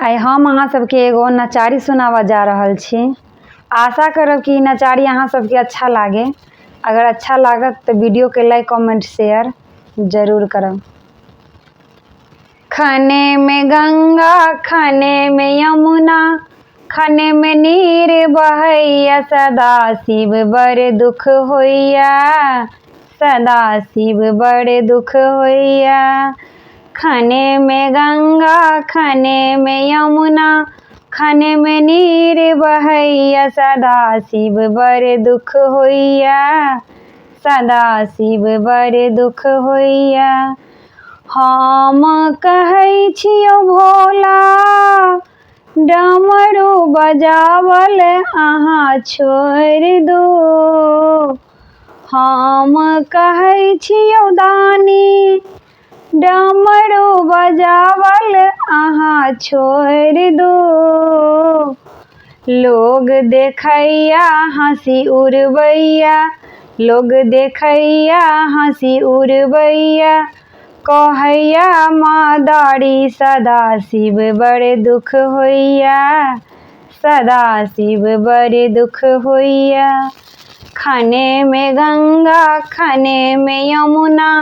आइ हम अहाँ सबके एगो नचारी सुनावा जा रहल छी। आशा करब कि नचारी अहाँ सबके अच्छा लागे। अगर अच्छा लागत तो वीडियो के लाइक कमेंट शेयर जरूर करब। खाने में गंगा खाने में यमुना खाने में नीर बहैया सदा शिव बड़े दुख होइया सदा शिव बड़े दुख होइया। खाने में गंगा खाने में यमुना खाने में नीर बहैया सदा शिव बड़े दुख होइया सदा शिव बड़े दुख होइया। हम कहै छियौ भोला डमरू बजावल अहाँ छोड़ि दू। हम कहै छियौ दानी डमरू बजावल अहाँ छोड़ि दू। लोग देखैया हंसी उड़बैया लोग देखैया हंसी उड़बैया कहैया मादारी सदा शिव बड़े दुख होइया सदा शिव बड़े दुख होइया। खाने में गंगा खाने में यमुना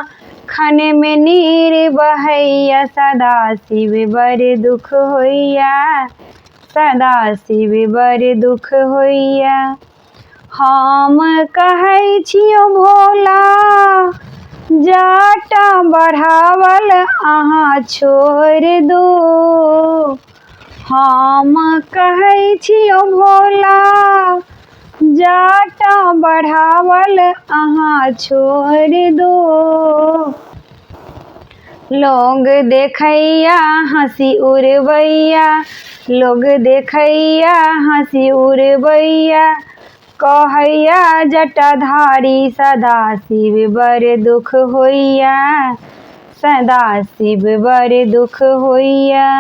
खाने में नीर बहैया सदा शिव बड़े दुख होइया सदा शिव बड़े दुख होइया। हम कहै छियौ भोला जाटा बढ़ावल अहाँ छोड़ि दू। हम कहै छियौ भोला जाटा बढ़ावल अहाँ छोड़ि दू। लोग देखैया हंसी उड़बैया लोग देखैया हंसी उड़बैया कहैया जटाधारी सदा शिव बड़े दुख होइया सदा शिव बड़े दुख होइया।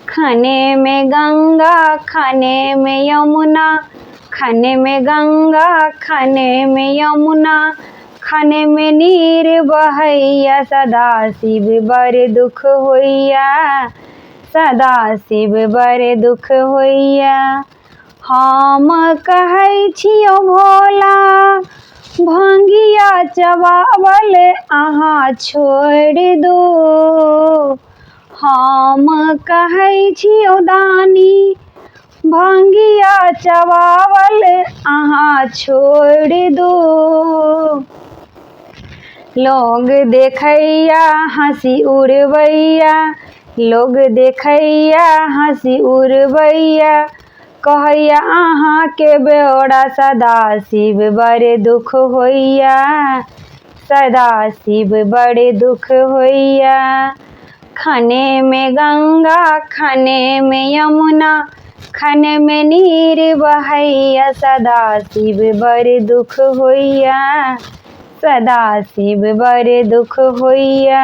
खाने में गंगा खाने में यमुना खाने में गंगा खाने में यमुना खाने में नीर बहैया सदा शिव बड़े दुख होइया सदा शिव बड़े दुख होइया। हम कहै छियौ भोला भंगिया चबावल अहाँ छोड़ि दू। हम कहै छियौ दानी भंगिया चबावल अहाँ छोड़ि दू। लोग देखैया हंसी उड़बैया लोग देखैया हंसी उड़बैया कहैया अहाँ के बेड़ा सदा शिव बड़े दुख होइया सदा शिव बड़े दुख होइया। खाने में गंगा खाने में यमुना खाने में नीर बहैया सदा शिव बड़े दुख होइया सदा शिव बड़े दुख होइया।